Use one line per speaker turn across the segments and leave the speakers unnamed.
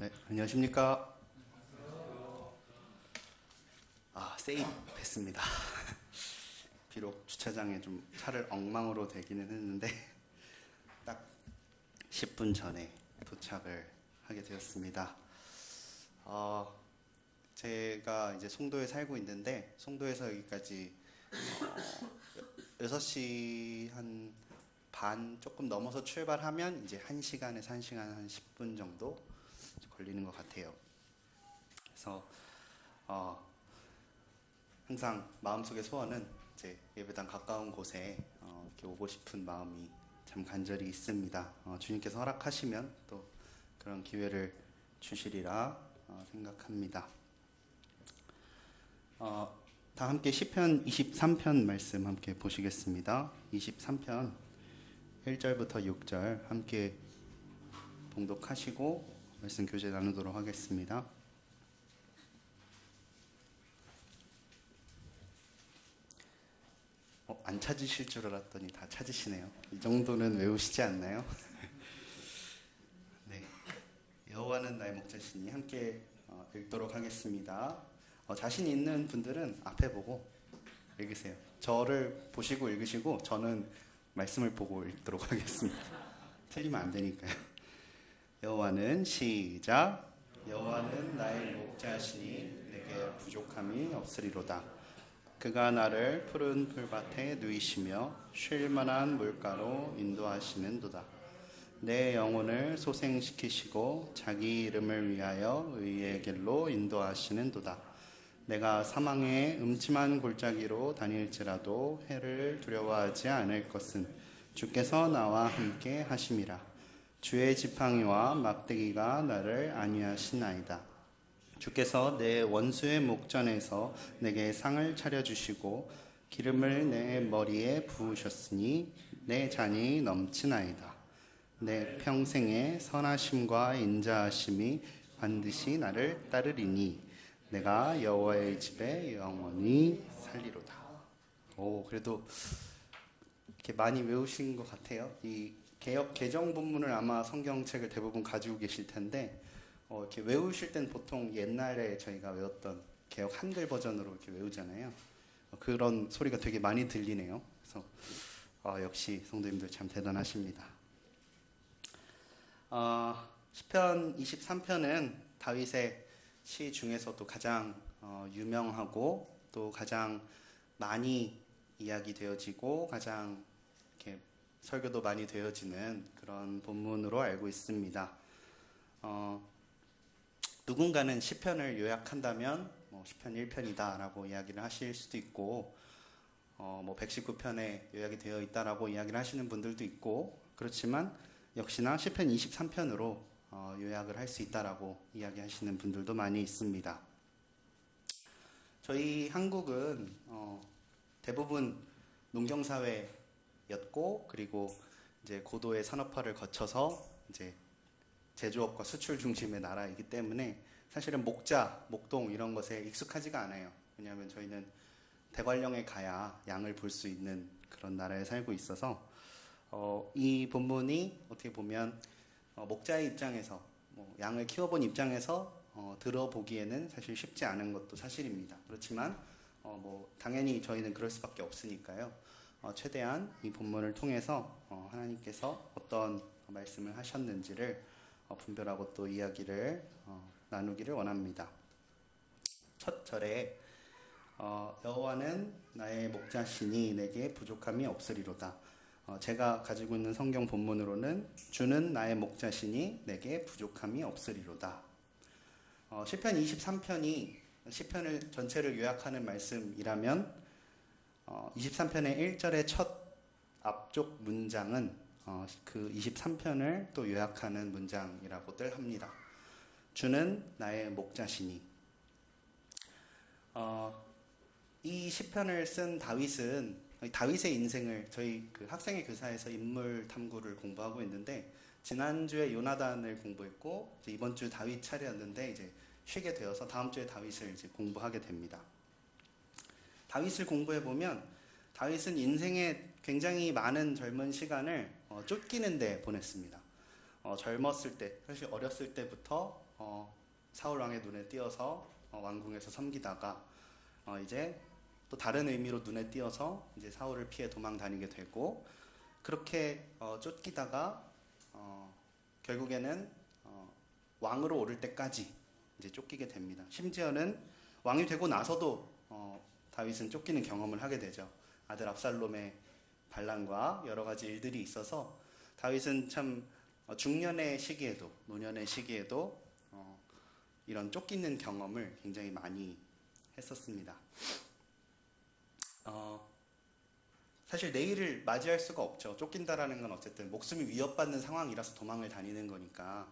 네, 안녕하십니까. 세입했습니다. 비록 주차장에 좀 차를 엉망으로 대기는 했는데 딱 10분 전에 도착을 하게 되었습니다. 제가 이제 송도에 살고 있는데 송도에서 여기까지 6시 한 반 조금 넘어서 출발하면 이제 1시간에서 1시간 한 10분 정도 걸리는 것 같아요. 그래서 항상 마음속의 소원은 이제 예배당 가까운 곳에 이렇게 오고 싶은 마음이 참 간절히 있습니다. 주님께서 허락하시면 또 그런 기회를 주시리라 생각합니다. 다 함께 시편 23편 말씀 함께 보시겠습니다. 23편 1절부터 6절 함께 봉독하시고 말씀 교제 나누도록 하겠습니다. 안 찾으실 줄 알았더니 다 찾으시네요. 이 정도는 외우시지 않나요? 네, 여호와는 나의 목자시니 함께 읽도록 하겠습니다. 자신 있는 분들은 앞에 보고 읽으세요. 저를 보시고 읽으시고 저는 말씀을 보고 읽도록 하겠습니다. 틀리면 안 되니까요. 여호와는 시작. 여호와는 나의 목자시니 내게 부족함이 없으리로다. 그가 나를 푸른 풀밭에 누이시며 쉴 만한 물가로 인도하시는도다. 내 영혼을 소생시키시고 자기 이름을 위하여 의의 길로 인도하시는도다. 내가 사망의 음침한 골짜기로 다닐지라도 해를 두려워하지 않을 것은 주께서 나와 함께 하심이라. 주의 지팡이와 막대기가 나를 안위하시나이다. 주께서 내 원수의 목전에서 내게 상을 차려주시고 기름을 내 머리에 부으셨으니 내 잔이 넘치나이다. 내 평생의 선하심과 인자하심이 반드시 나를 따르리니 내가 여호와의 집에 영원히 살리로다. 그래도 이렇게 많이 외우신 것 같아요. 이 개역 개정 본문을 아마 성경책을 대부분 가지고 계실 텐데 이렇게 외우실 땐 보통 옛날에 저희가 외웠던 개역 한글 버전으로 이렇게 외우잖아요. 그런 소리가 되게 많이 들리네요. 그래서 역시 성도님들 참 대단하십니다. 시편 23편은 다윗의 시 중에서도 가장 유명하고 또 가장 많이 이야기되어지고 가장 이렇게 설교도 많이 되어지는 그런 본문으로 알고 있습니다. 누군가는 시편을 요약한다면 시편 1편이다라고 이야기를 하실 수도 있고 119편에 요약이 되어 있다라고 이야기를 하시는 분들도 있고, 그렇지만 역시나 시편 23편으로 요약을 할 수 있다라고 이야기하시는 분들도 많이 있습니다. 저희 한국은 대부분 농경사회였고, 그리고 이제 고도의 산업화를 거쳐서 이제 제조업과 수출 중심의 나라이기 때문에 사실은 목자, 목동 이런 것에 익숙하지가 않아요. 왜냐하면 저희는 대관령에 가야 양을 볼 수 있는 그런 나라에 살고 있어서 이 본문이 어떻게 보면 목자의 입장에서 양을 키워본 입장에서 들어보기에는 사실 쉽지 않은 것도 사실입니다. 그렇지만 당연히 저희는 그럴 수밖에 없으니까요. 최대한 이 본문을 통해서 하나님께서 어떤 말씀을 하셨는지를 분별하고 또 이야기를 나누기를 원합니다. 첫 절에 여호와는 나의 목자시니 내게 부족함이 없으리로다. 제가 가지고 있는 성경 본문으로는 주는 나의 목자시니 내게 부족함이 없으리로다. 시편 23편이 시편을 전체를 요약하는 말씀이라면 23편의 1절의 첫 앞쪽 문장은 그 23편을 또 요약하는 문장이라고들 합니다. 주는 나의 목자시니. 이 시편을 쓴 다윗의 인생을 저희 그 학생의 교사에서 인물 탐구를 공부하고 있는데, 지난주에 요나단을 공부했고 이번 주 다윗 차례였는데 이제 쉬게 되어서 다음 주에 다윗을 이제 공부하게 됩니다. 다윗을 공부해 보면 다윗은 인생의 굉장히 많은 젊은 시간을 쫓기는 데 보냈습니다. 젊었을 때, 사실 어렸을 때부터 사울 왕의 눈에 띄어서 왕궁에서 섬기다가 이제 또 다른 의미로 눈에 띄어서 이제 사울을 피해 도망 다니게 되고, 그렇게 쫓기다가 결국에는 왕으로 오를 때까지 이제 쫓기게 됩니다. 심지어는 왕이 되고 나서도 다윗은 쫓기는 경험을 하게 되죠. 아들 압살롬의 반란과 여러 가지 일들이 있어서 다윗은 참 중년의 시기에도 노년의 시기에도 이런 쫓기는 경험을 굉장히 많이 했었습니다. 사실 내일을 맞이할 수가 없죠. 쫓긴다라는 건 어쨌든 목숨이 위협받는 상황이라서 도망을 다니는 거니까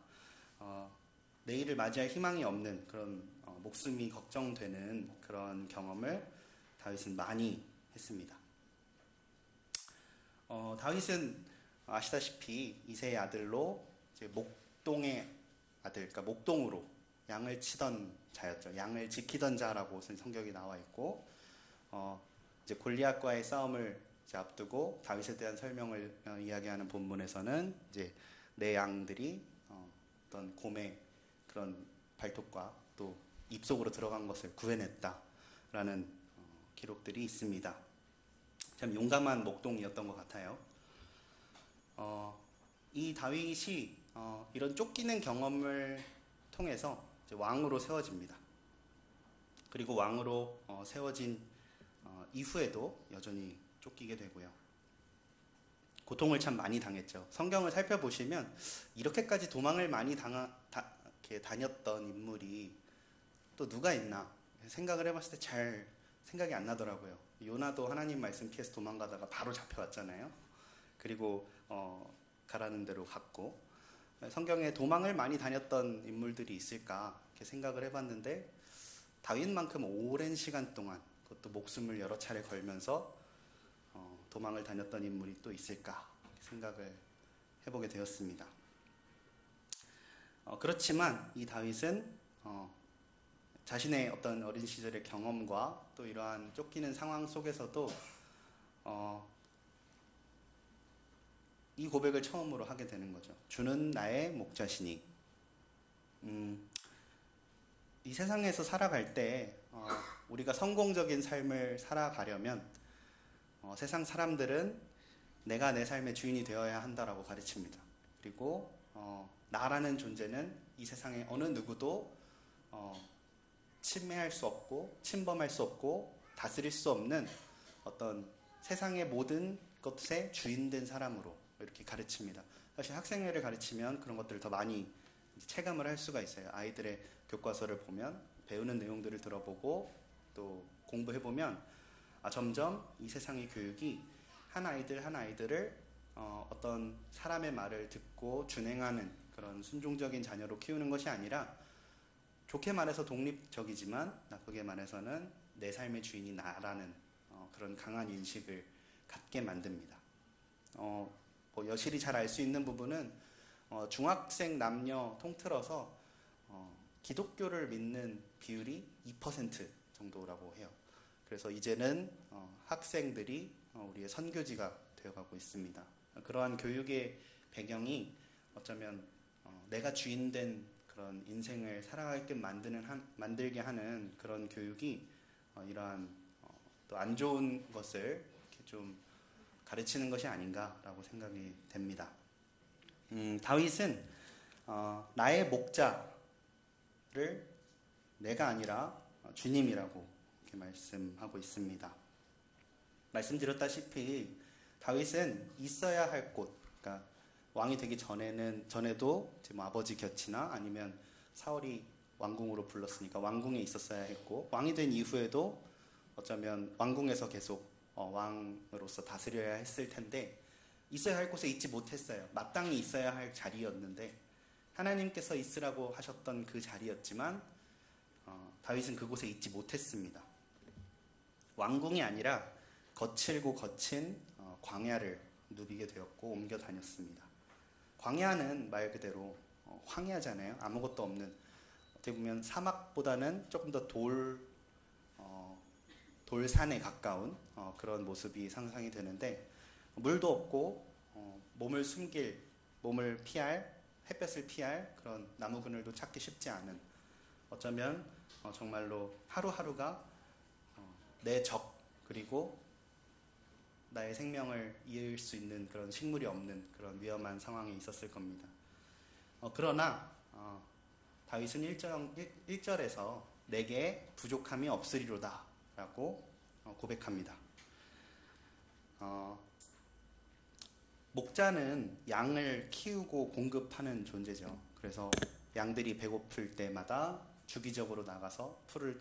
내일을 맞이할 희망이 없는 그런 목숨이 걱정되는 그런 경험을 다윗은 많이 했습니다. 다윗은 아시다시피 이새의 아들로 이제 목동의 아들, 그러니까 목동으로 양을 치던 자였죠. 양을 지키던 자라고 성경이 나와 있고, 이제 골리앗과의 싸움을 이제 앞두고 다윗에 대한 설명을 이야기하는 본문에서는 이제 내 양들이 어떤 곰의 그런 발톱과 또 입속으로 들어간 것을 구해냈다라는 기록들이 있습니다. 참 용감한 목동이었던 것 같아요. 이 다윗이 이런 쫓기는 경험을 통해서 이제 왕으로 세워집니다. 그리고 왕으로 세워진 이후에도 여전히 쫓기게 되고요. 고통을 참 많이 당했죠. 성경을 살펴보시면 이렇게까지 도망을 많이 다녔던 인물이 또 누가 있나 생각을 해봤을 때 잘 생각이 안 나더라고요. 요나도 하나님 말씀 피해서 도망가다가 바로 잡혀왔잖아요. 그리고 가라는 대로 갔고, 성경에 도망을 많이 다녔던 인물들이 있을까 이렇게 생각을 해봤는데 다윗만큼 오랜 시간 동안 그것도 목숨을 여러 차례 걸면서 도망을 다녔던 인물이 또 있을까 생각을 해보게 되었습니다. 그렇지만 이 다윗은 자신의 어떤 어린 시절의 경험과 또 이러한 쫓기는 상황 속에서도 이 고백을 처음으로 하게 되는 거죠. 주는 나의 목자시니. 이 세상에서 살아갈 때 우리가 성공적인 삶을 살아가려면 세상 사람들은 내가 내 삶의 주인이 되어야 한다라고 가르칩니다. 그리고 나라는 존재는 이 세상의 어느 누구도 침해할 수 없고 침범할 수 없고 다스릴 수 없는 어떤 세상의 모든 것의 주인된 사람으로 이렇게 가르칩니다. 사실 학생회를 가르치면 그런 것들을 더 많이 체감을 할 수가 있어요. 아이들의 교과서를 보면 배우는 내용들을 들어보고 또 공부해보면 점점 이 세상의 교육이 한 아이들을 어떤 사람의 말을 듣고 준행하는 그런 순종적인 자녀로 키우는 것이 아니라 좋게 말해서 독립적이지만 나쁘게 말해서는 내 삶의 주인이 나라는 그런 강한 인식을 갖게 만듭니다. 여실히 잘 알 수 있는 부분은 중학생 남녀 통틀어서 기독교를 믿는 비율이 2% 정도라고 해요. 그래서 이제는 학생들이 우리의 선교지가 되어가고 있습니다. 그러한 교육의 배경이 어쩌면 내가 주인된 그런 인생을 살아가게끔 만들게 하는 그런 교육이 이러한 또 안 좋은 것을 이렇게 좀 가르치는 것이 아닌가라고 생각이 됩니다. 다윗은 나의 목자를 내가 아니라 주님이라고 이렇게 말씀하고 있습니다. 말씀드렸다시피 다윗은 있어야 할 곳, 그러니까 왕이 되기 전에도 아버지 곁이나 아니면 사울이 왕궁으로 불렀으니까 왕궁에 있었어야 했고, 왕이 된 이후에도 어쩌면 왕궁에서 계속 왕으로서 다스려야 했을 텐데 있어야 할 곳에 있지 못했어요. 마땅히 있어야 할 자리였는데 하나님께서 있으라고 하셨던 그 자리였지만 다윗은 그곳에 있지 못했습니다. 왕궁이 아니라 거칠고 거친 광야를 누비게 되었고 옮겨 다녔습니다. 광야는 말 그대로 황야잖아요. 아무것도 없는, 어떻게 보면 사막보다는 조금 더 돌산에 가까운 그런 모습이 상상이 되는데, 물도 없고 몸을 피할, 햇볕을 피할 그런 나무 그늘도 찾기 쉽지 않은 어쩌면 정말로 하루하루가 내 적, 그리고 나의 생명을 이을 수 있는 그런 식물이 없는 그런 위험한 상황에 있었을 겁니다. 그러나 다윗은 1절에서 내게 부족함이 없으리로다 라고 고백합니다. 목자는 양을 키우고 공급하는 존재죠. 그래서 양들이 배고플 때마다 주기적으로 나가서 풀을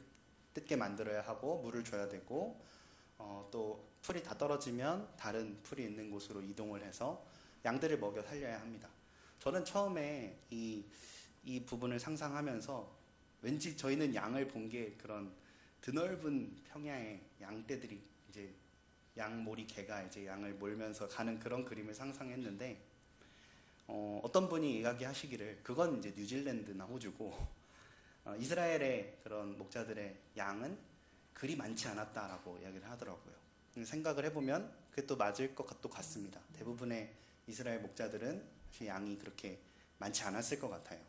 뜯게 만들어야 하고 물을 줘야 되고, 또 풀이 다 떨어지면 다른 풀이 있는 곳으로 이동을 해서 양들을 먹여 살려야 합니다. 저는 처음에 이 부분을 상상하면서 왠지 저희는 양을 본 게 그런 드넓은 평야에 양떼들이 이제 양몰이 개가 이제 양을 몰면서 가는 그런 그림을 상상했는데, 어떤 분이 이야기하시기를 그건 이제 뉴질랜드나 호주고 이스라엘의 그런 목자들의 양은 그리 많지 않았다라고 이야기를 하더라고요. 생각을 해보면 그게 또 맞을 것도 같습니다. 대부분의 이스라엘 목자들은 사실 양이 그렇게 많지 않았을 것 같아요.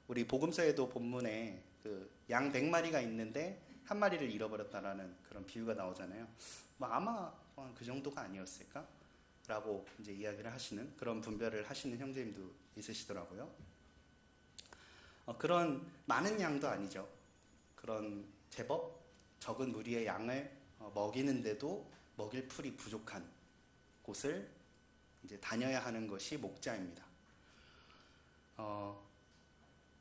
우리 복음서에도 본문에 그 양 100마리가 있는데 한 마리를 잃어버렸다라는 그런 비유가 나오잖아요. 아마 그 정도가 아니었을까? 라고 이제 이야기를 하시는, 그런 분별을 하시는 형제님도 있으시더라고요. 그런 많은 양도 아니죠. 그런 제법 적은 무리의 양을 먹이는데도 먹일 풀이 부족한 곳을 이제 다녀야 하는 것이 목자입니다.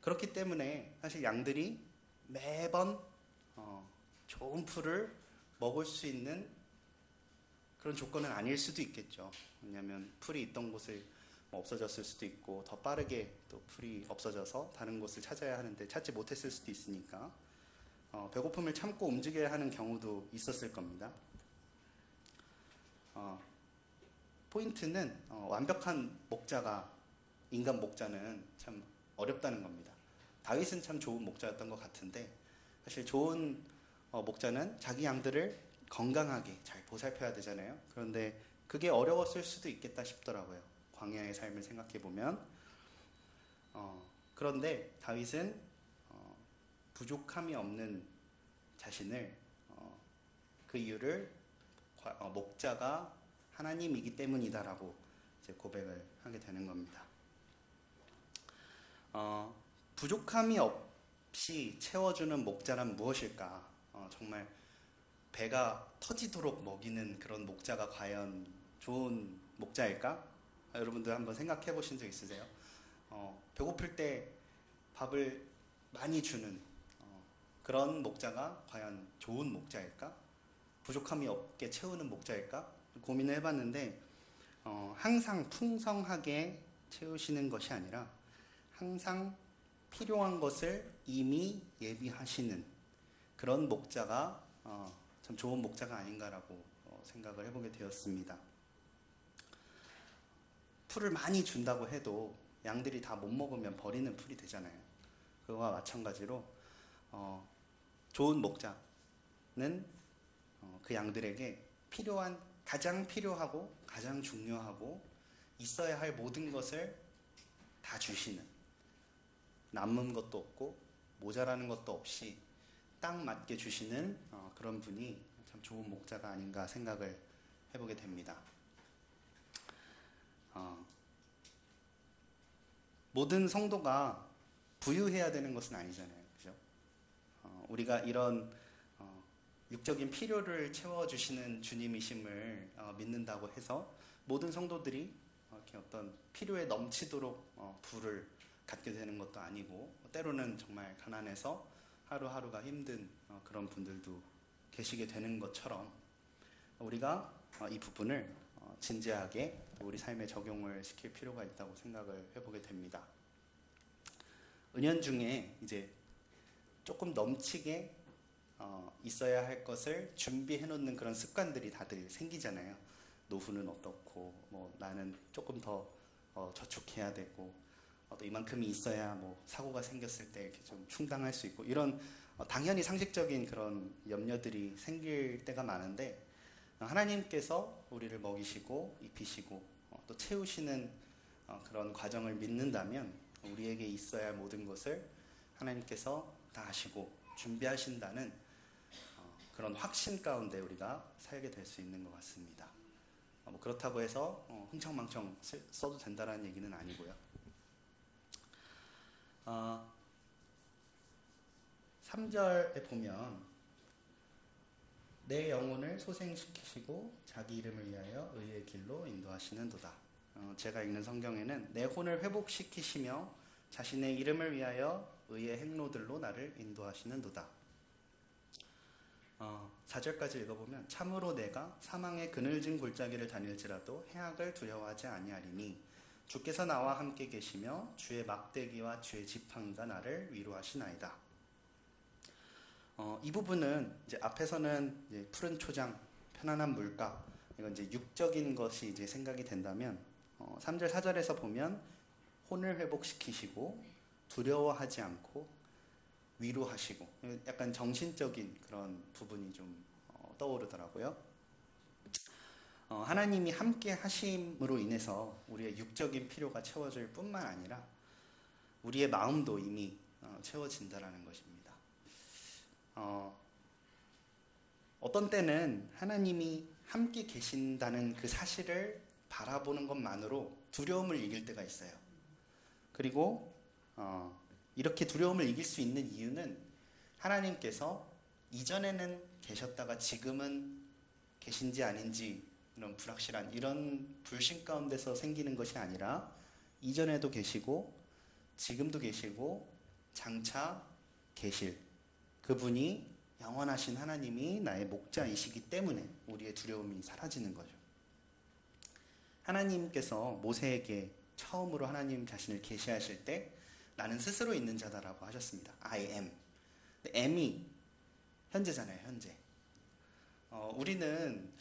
그렇기 때문에 사실 양들이 매번 좋은 풀을 먹을 수 있는 그런 조건은 아닐 수도 있겠죠. 왜냐하면 풀이 있던 곳을 없어졌을 수도 있고, 더 빠르게 또 풀이 없어져서 다른 곳을 찾아야 하는데 찾지 못했을 수도 있으니까 배고픔을 참고 움직여야 하는 경우도 있었을 겁니다. 포인트는 완벽한 목자가, 인간 목자는 참 어렵다는 겁니다. 다윗은 참 좋은 목자였던 것 같은데, 사실 좋은 목자는 자기 양들을 건강하게 잘 보살펴야 되잖아요. 그런데 그게 어려웠을 수도 있겠다 싶더라고요. 광야의 삶을 생각해보면. 그런데 다윗은 부족함이 없는 자신을, 그 이유를 목자가 하나님이기 때문이다라고 이제 고백을 하게 되는 겁니다. 부족함이 없이 채워주는 목자란 무엇일까? 정말 배가 터지도록 먹이는 그런 목자가 과연 좋은 목자일까? 여러분들 한번 생각해 보신 적 있으세요? 배고플 때 밥을 많이 주는 그런 목자가 과연 좋은 목자일까? 부족함이 없게 채우는 목자일까? 고민을 해봤는데, 항상 풍성하게 채우시는 것이 아니라 항상 필요한 것을 이미 예비하시는 그런 목자가 참 좋은 목자가 아닌가라고 생각을 해보게 되었습니다. 풀을 많이 준다고 해도 양들이 다 못 먹으면 버리는 풀이 되잖아요. 그거와 마찬가지로 좋은 목자는 그 양들에게 가장 필요하고 가장 중요하고 있어야 할 모든 것을 다 주시는, 남는 것도 없고 모자라는 것도 없이 딱 맞게 주시는 그런 분이 참 좋은 목자가 아닌가 생각을 해보게 됩니다. 모든 성도가 부유해야 되는 것은 아니잖아요. 그죠? 우리가 이런 육적인 필요를 채워주시는 주님이심을 믿는다고 해서 모든 성도들이 이렇게 어떤 필요에 넘치도록 부를 갖게 되는 것도 아니고, 때로는 정말 가난해서 하루하루가 힘든 그런 분들도 계시게 되는 것처럼, 우리가 이 부분을 진지하게 우리 삶에 적용을 시킬 필요가 있다고 생각을 해보게 됩니다. 은연중에 이제 조금 넘치게 있어야 할 것을 준비해 놓는 그런 습관들이 다들 생기잖아요. 노후는 어떻고, 나는 조금 더 저축해야 되고, 또 이만큼이 있어야 사고가 생겼을 때 이렇게 좀 충당할 수 있고, 이런 당연히 상식적인 그런 염려들이 생길 때가 많은데, 하나님께서 우리를 먹이시고 입히시고 또 채우시는 그런 과정을 믿는다면 우리에게 있어야 할 모든 것을 하나님께서 다 아시고 준비하신다는 그런 확신 가운데 우리가 살게 될 수 있는 것 같습니다. 뭐 그렇다고 해서 흥청망청 써도 된다는 얘기는 아니고요. 3절에 보면 내 영혼을 소생시키시고 자기 이름을 위하여 의의 길로 인도하시는도다. 제가 읽는 성경에는 내 혼을 회복시키시며 자신의 이름을 위하여 의의 행로들로 나를 인도하시는도다. 4절까지 읽어보면 참으로 내가 사망의 그늘진 골짜기를 다닐지라도 해악을 두려워하지 아니하리니 주께서 나와 함께 계시며 주의 막대기와 주의 지팡이가 나를 위로하시나이다. 이 부분은 이제 앞에서는 이제 푸른 초장, 편안한 물가, 이건 이제 육적인 것이 이제 생각이 된다면 3절, 4절에서 보면 혼을 회복시키시고 두려워하지 않고 위로하시고 약간 정신적인 그런 부분이 좀 떠오르더라고요. 하나님이 함께 하심으로 인해서 우리의 육적인 필요가 채워질 뿐만 아니라 우리의 마음도 이미 채워진다라는 것입니다. 어떤 때는 하나님이 함께 계신다는 그 사실을 바라보는 것만으로 두려움을 이길 때가 있어요. 그리고 이렇게 두려움을 이길 수 있는 이유는 하나님께서 이전에는 계셨다가 지금은 계신지 아닌지 이런 불확실한 이런 불신 가운데서 생기는 것이 아니라 이전에도 계시고 지금도 계시고 장차 계실 그분이 영원하신 하나님이 나의 목자이시기 때문에 우리의 두려움이 사라지는 거죠. 하나님께서 모세에게 처음으로 하나님 자신을 계시하실 때 나는 스스로 있는 자다라고 하셨습니다. I am. 근데 am이 현재잖아요. 현재. 우리는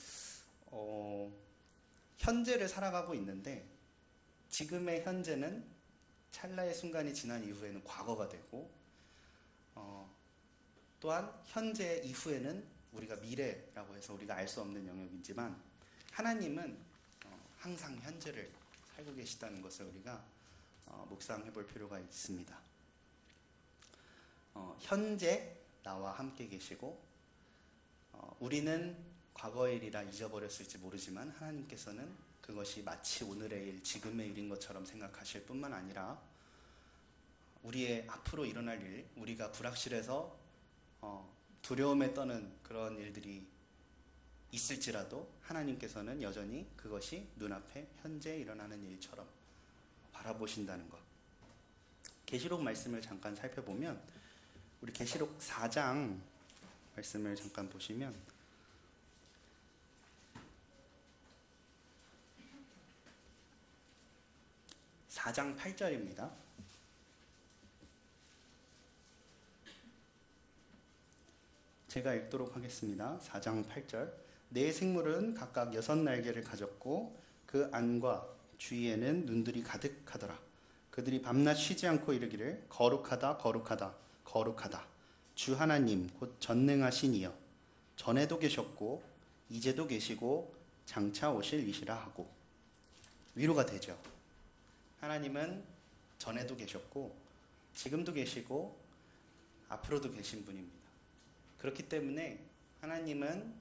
현재를 살아가고 있는데 지금의 현재는 찰나의 순간이 지난 이후에는 과거가 되고 또한 현재 이후에는 우리가 미래라고 해서 우리가 알 수 없는 영역이지만 하나님은 항상 현재를 살고 계시다는 것을 우리가 묵상해 볼 필요가 있습니다. 현재 나와 함께 계시고 우리는 과거의 일이라 잊어버렸을지 모르지만 하나님께서는 그것이 마치 오늘의 일, 지금의 일인 것처럼 생각하실 뿐만 아니라 우리의 앞으로 일어날 일, 우리가 불확실해서 두려움에 떠는 그런 일들이 있을지라도 하나님께서는 여전히 그것이 눈앞에 현재 일어나는 일처럼 바라보신다는 것. 계시록 말씀을 잠깐 살펴보면 우리 계시록 4장 말씀을 잠깐 보시면 4장 8절입니다. 제가 읽도록 하겠습니다. 4장 8절. 네 생물은 각각 6날개를 가졌고 그 안과 주위에는 눈들이 가득하더라. 그들이 밤낮 쉬지 않고 이르기를 거룩하다 거룩하다 거룩하다 주 하나님 곧 전능하신 이여 전에도 계셨고 이제도 계시고 장차 오실 이시라 하고. 위로가 되죠. 하나님은 전에도 계셨고 지금도 계시고 앞으로도 계신 분입니다. 그렇기 때문에 하나님은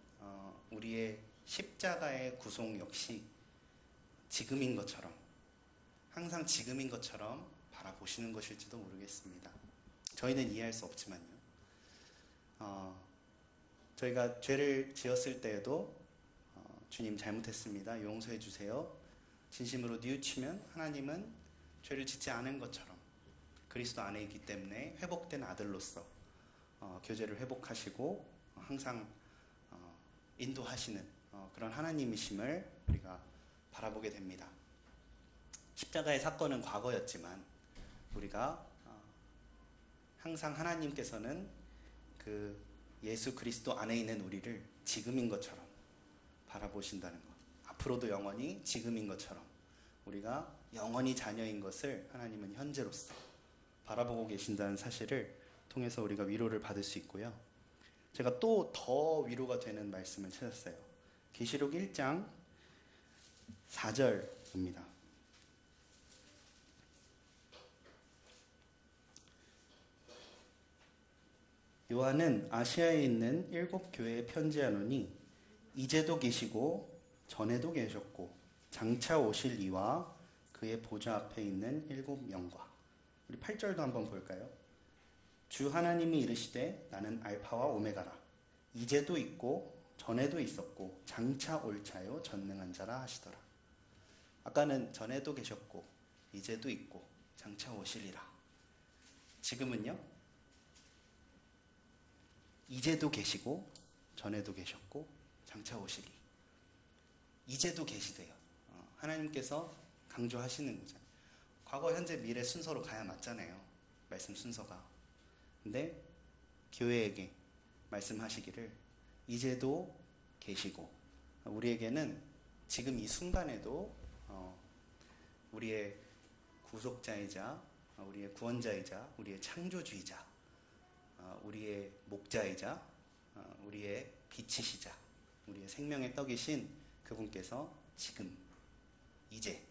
우리의 십자가의 구속 역시 지금인 것처럼 항상 지금인 것처럼 바라보시는 것일지도 모르겠습니다. 저희는 이해할 수 없지만요. 저희가 죄를 지었을 때에도 주님 잘못했습니다. 용서해 주세요. 진심으로 뉘우치면 하나님은 죄를 짓지 않은 것처럼 그리스도 안에 있기 때문에 회복된 아들로서 교제를 회복하시고 항상 인도하시는 그런 하나님이심을 우리가 바라보게 됩니다. 십자가의 사건은 과거였지만 우리가 항상 하나님께서는 그 예수 그리스도 안에 있는 우리를 지금인 것처럼 바라보신다는 것. 앞으로도 영원히 지금인 것처럼 우리가 영원히 자녀인 것을 하나님은 현재로서 바라보고 계신다는 사실을 통해서 우리가 위로를 받을 수 있고요. 제가 또 더 위로가 되는 말씀을 찾았어요. 계시록 1장 4절입니다. 요한은 아시아에 있는 7교회에 편지하노니 이제도 계시고 전에도 계셨고 장차 오실 이와 그의 보좌 앞에 있는 7명과. 우리 8절도 한번 볼까요? 주 하나님이 이르시되 나는 알파와 오메가라. 이제도 있고 전에도 있었고 장차 올 자요 전능한 자라 하시더라. 아까는 전에도 계셨고 이제도 있고 장차 오시리라. 지금은요? 이제도 계시고 전에도 계셨고 장차 오시리. 이제도 계시대요. 하나님께서 강조하시는 거죠. 과거, 현재, 미래 순서로 가야 맞잖아요. 말씀 순서가. 근데 교회에게 말씀하시기를 이제도 계시고 우리에게는 지금 이 순간에도 우리의 구속자이자 우리의 구원자이자 우리의 창조주이자 우리의 목자이자 우리의 빛이시자 우리의 생명의 떡이신 그분께서 지금 이제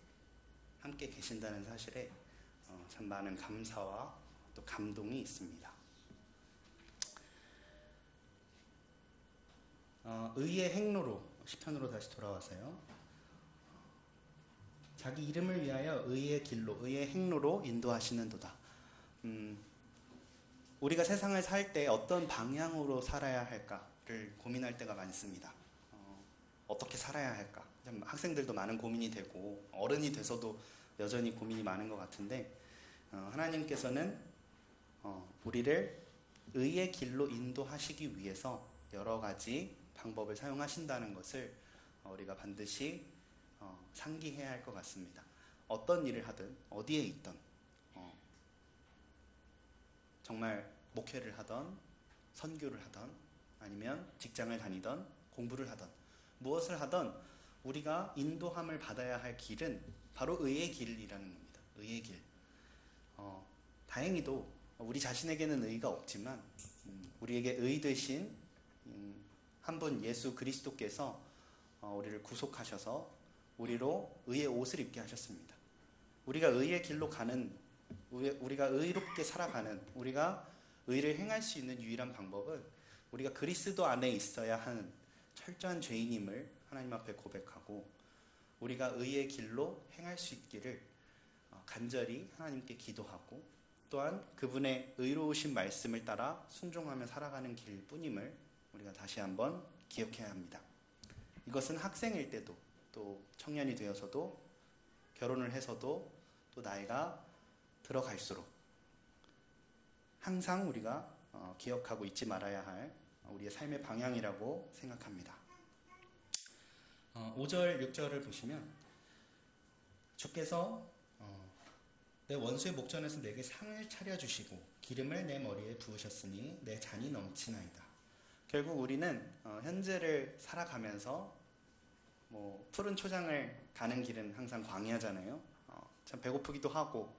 함께 계신다는 사실에 참 많은 감사와 또 감동이 있습니다. 의의 행로로 시편으로 다시 돌아와서요. 자기 이름을 위하여 의의 길로 의의 행로로 인도하시는도다. 우리가 세상을 살 때 어떤 방향으로 살아야 할까를 고민할 때가 많습니다. 어떻게 살아야 할까? 학생들도 많은 고민이 되고 어른이 돼서도 여전히 고민이 많은 것 같은데 하나님께서는 우리를 의의 길로 인도하시기 위해서 여러 가지 방법을 사용하신다는 것을 우리가 반드시 상기해야 할 것 같습니다. 어떤 일을 하든 어디에 있든 정말 목회를 하던 선교를 하던 아니면 직장을 다니던 공부를 하던 무엇을 하던 우리가 인도함을 받아야 할 길은 바로 의의 길이라는 겁니다. 의의 길. 다행히도 우리 자신에게는 의의가 없지만 우리에게 의 되신 한 분 예수 그리스도께서 우리를 구속하셔서 우리로 의의 옷을 입게 하셨습니다. 우리가 의의 길로 가는 우리가 의롭게 살아가는 우리가 의를 행할 수 있는 유일한 방법은 우리가 그리스도 안에 있어야 하는 철저한 죄인임을 하나님 앞에 고백하고 우리가 의의 길로 행할 수 있기를 간절히 하나님께 기도하고 또한 그분의 의로우신 말씀을 따라 순종하며 살아가는 길뿐임을 우리가 다시 한번 기억해야 합니다. 이것은 학생일 때도 또 청년이 되어서도 결혼을 해서도 또 나이가 들어갈수록 항상 우리가 기억하고 잊지 말아야 할 우리의 삶의 방향이라고 생각합니다. 5절, 6절을 보시면 주께서 내 원수의 목전에서 내게 상을 차려주시고 기름을 내 머리에 부으셨으니 내 잔이 넘치나이다. 결국 우리는 현재를 살아가면서 푸른 초장을 가는 길은 항상 광야잖아요. 참 배고프기도 하고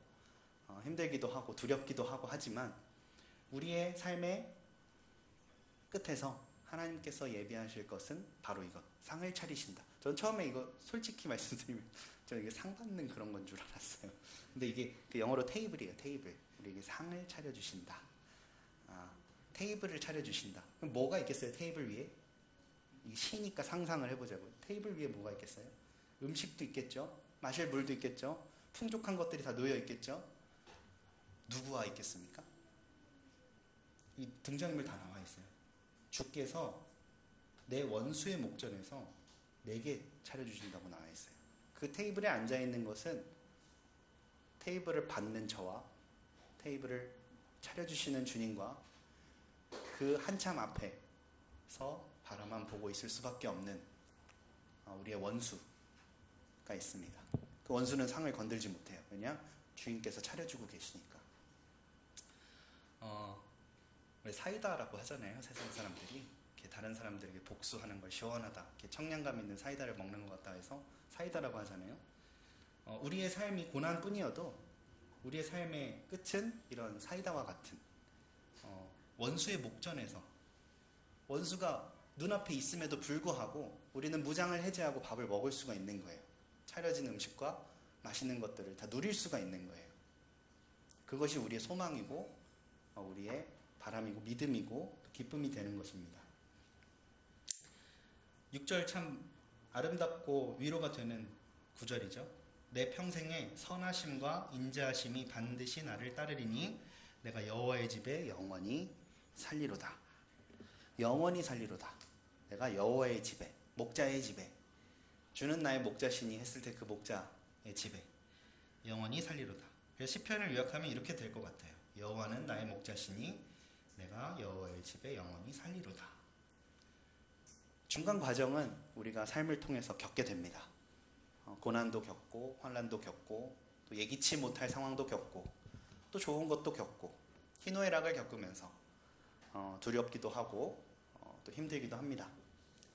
힘들기도 하고 두렵기도 하고 하지만 우리의 삶의 끝에서 하나님께서 예비하실 것은 바로 이것, 상을 차리신다. 전 처음에 이거 솔직히 말씀드리면 저는 이게 상 받는 그런 건 줄 알았어요. 근데 이게 그 영어로 테이블이에요. 테이블. 우리에게 상을 차려주신다. 테이블을 차려주신다. 그럼 뭐가 있겠어요? 테이블 위에? 이 시니까 상상을 해보자고요. 테이블 위에 뭐가 있겠어요? 음식도 있겠죠. 마실 물도 있겠죠. 풍족한 것들이 다 놓여 있겠죠. 누구와 있겠습니까? 이 등장인물 다 나와 있어요. 주께서 내 원수의 목전에서 내게 차려주신다고 나와 있어요. 그 테이블에 앉아있는 것은 테이블을 받는 저와 테이블을 차려주시는 주님과 그 한참 앞에서 바라만 보고 있을 수밖에 없는 우리의 원수가 있습니다. 그 원수는 상을 건들지 못해요. 왜냐? 주인께서 차려주고 계시니까. 사이다라고 하잖아요. 세상 사람들이 이렇게 다른 사람들에게 복수하는 걸 시원하다, 이렇게 청량감 있는 사이다를 먹는 것 같다 해서 사이다라고 하잖아요. 우리의 삶이 고난뿐이어도 우리의 삶의 끝은 이런 사이다와 같은 원수의 목전에서 원수가 눈앞에 있음에도 불구하고 우리는 무장을 해제하고 밥을 먹을 수가 있는 거예요. 차려진 음식과 맛있는 것들을 다 누릴 수가 있는 거예요. 그것이 우리의 소망이고 우리의 바람이고 믿음이고 기쁨이 되는 것입니다. 6절 참 아름답고 위로가 되는 구절이죠. 내 평생에 선하심과 인자하심이 반드시 나를 따르리니 내가 여호와의 집에 영원히 살리로다. 영원히 살리로다. 내가 여호와의 집에, 목자의 집에, 주는 나의 목자시니 했을 때 그 목자의 집에 영원히 살리로다. 그래서 시편을 요약하면 이렇게 될 것 같아요. 여호와는 나의 목자시니 내가 여호와의 집에 영원히 살리로다. 중간 과정은 우리가 삶을 통해서 겪게 됩니다. 고난도 겪고 환난도 겪고 또 예기치 못할 상황도 겪고 또 좋은 것도 겪고 희노애락을 겪으면서 두렵기도 하고 또 힘들기도 합니다.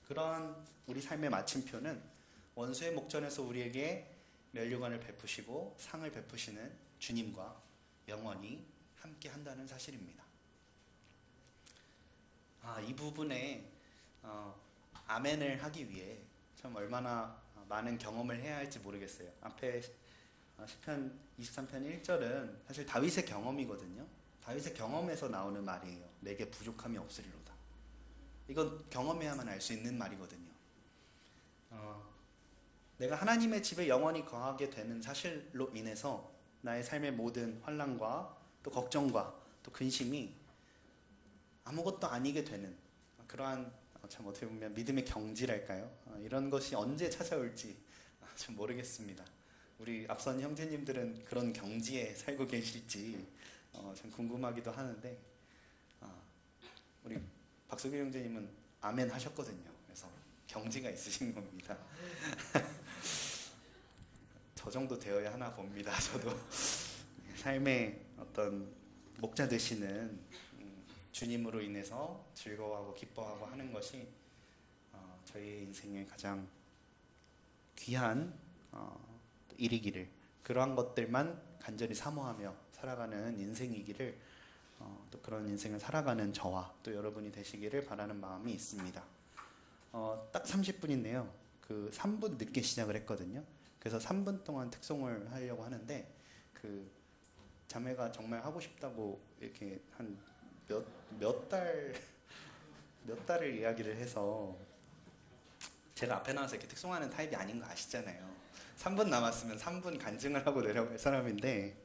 그런 우리 삶의 마침표는 원수의 목전에서 우리에게 면류관을 베푸시고 상을 베푸시는 주님과 영원히 함께 한다는 사실입니다. 이 부분에 아멘을 하기 위해 참 얼마나 많은 경험을 해야 할지 모르겠어요. 앞에 시편 23편 1절은 사실 다윗의 경험이거든요. 다윗의 경험에서 나오는 말이에요. 내게 부족함이 없으리로다. 이건 경험해야만 알 수 있는 말이거든요. 내가 하나님의 집에 영원히 거하게 되는 사실로 인해서 나의 삶의 모든 환난과 또 걱정과 또 근심이 아무것도 아니게 되는 그러한 참 어떻게 보면 믿음의 경지랄까요? 이런 것이 언제 찾아올지 좀 모르겠습니다. 우리 앞선 형제님들은 그런 경지에 살고 계실지 참 궁금하기도 하는데 우리 박석일 형제님은 아멘 하셨거든요. 그래서 경지가 있으신 겁니다. 저 정도 되어야 하나 봅니다. 저도 삶의 어떤 목자 되시는 주님으로 인해서 즐거워하고 기뻐하고 하는 것이 저희의 인생의 가장 귀한 일이기를, 그러한 것들만 간절히 사모하며 살아가는 인생이기를, 또 그런 인생을 살아가는 저와 또 여러분이 되시기를 바라는 마음이 있습니다. 딱 30분인데요. 그 3분 늦게 시작을 했거든요. 그래서 3분 동안 특송을 하려고 하는데 그 자매가 정말 하고 싶다고 이렇게 한 몇 달을 이야기를 해서, 제가 앞에 나와서 이렇게 특송하는 타입이 아닌 거 아시잖아요. 3분 남았으면 3분 간증을 하고 내려갈 사람인데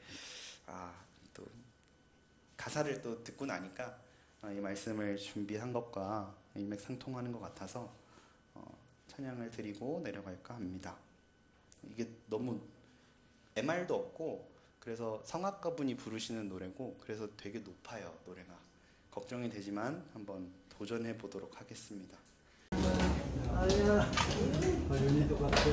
또 가사를 또 듣고 나니까 이 말씀을 준비한 것과 일맥상통하는 것 같아서 찬양을 드리고 내려갈까 합니다. 이게 너무 MR도 없고 그래서 성악가분이 부르시는 노래고 그래서 되게 높아요, 노래가. 걱정이 되지만 한번 도전해 보도록 하겠습니다.
아니야, 윤이 똑같아.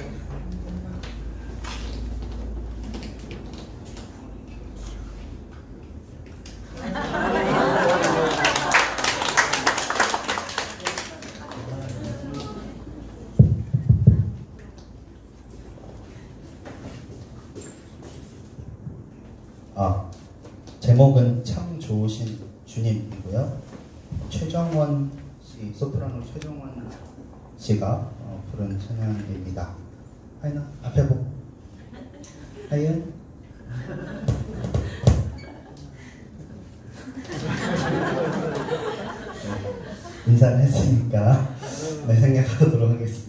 제목은 참 좋으신 주님이고요. 최정원 씨, 소프라노 최정원 씨가 부른 찬양입니다. 하연아, 앞에 보고. 하연. 인사를 했으니까 생략하도록 하겠습니다.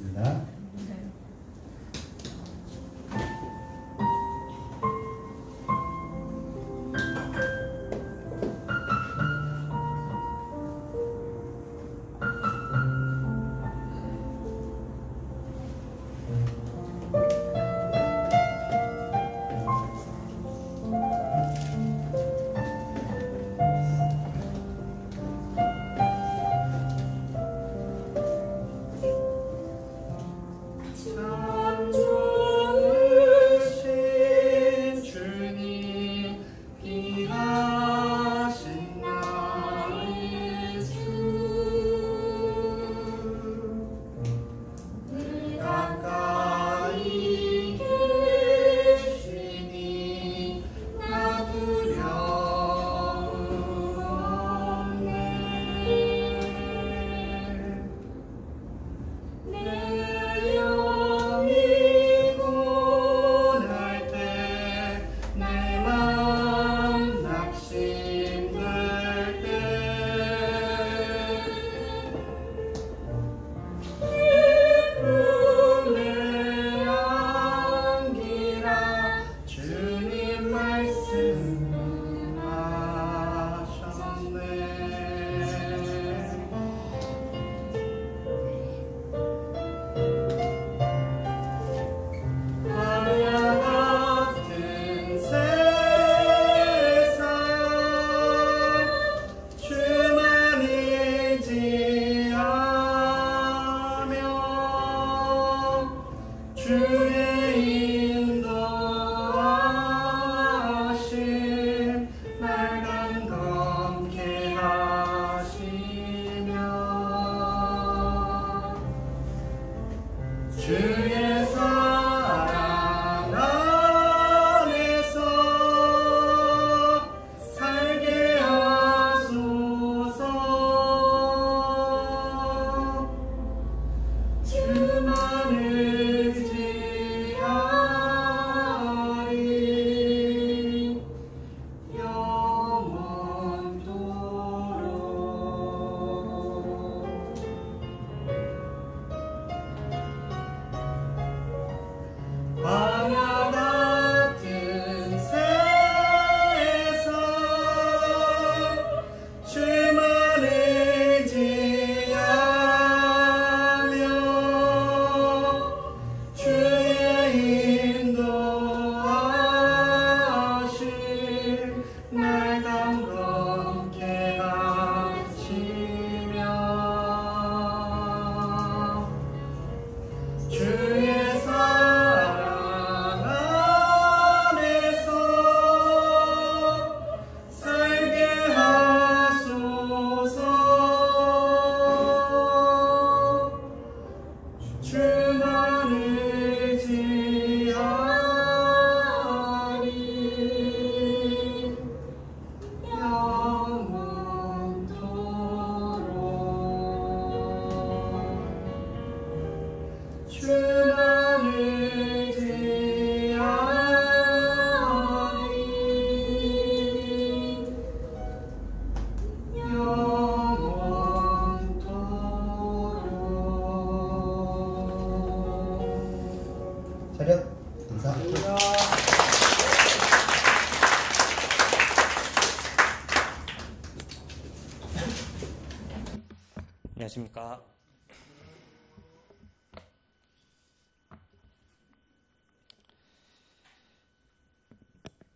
안녕하십니까.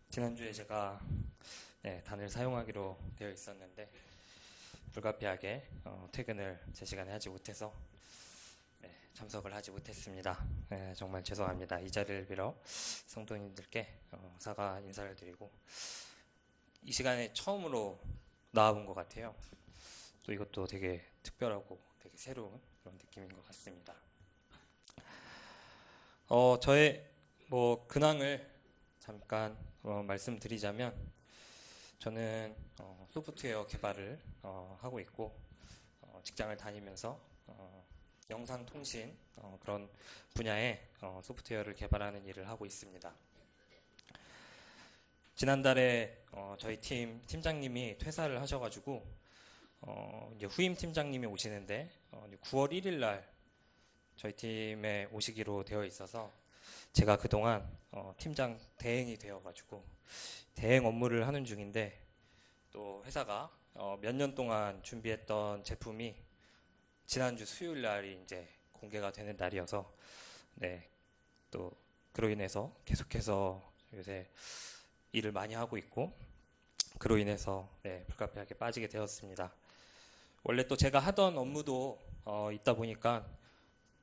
지난주에 제가 단을 사용하기로 되어 있었는데 불가피하게 퇴근을 제 시간에 하지 못해서 참석을 하지 못했습니다. 정말 죄송합니다. 이 자리를 빌어 성도님들께 사과 인사를 드리고 이 시간에 처음으로 나와본 것 같아요. 또 이것도 되게 특별하고 되게 새로운 그런 느낌인 것 같습니다. 저의 근황을 잠깐 말씀드리자면 저는 소프트웨어 개발을 하고 있고 직장을 다니면서 영상통신 그런 분야의 소프트웨어를 개발하는 일을 하고 있습니다. 지난달에 저희 팀장님이 퇴사를 하셔가지고 이제 후임 팀장님이 오시는데 9월 1일 날 저희 팀에 오시기로 되어 있어서 제가 그동안 팀장 대행이 되어가지고 대행 업무를 하는 중인데 또 회사가 몇 년 동안 준비했던 제품이 지난주 수요일 날이 이제 공개가 되는 날이어서 또 그로 인해서 계속해서 요새 일을 많이 하고 있고 그로 인해서 불가피하게 빠지게 되었습니다. 원래 또 제가 하던 업무도 있다 보니까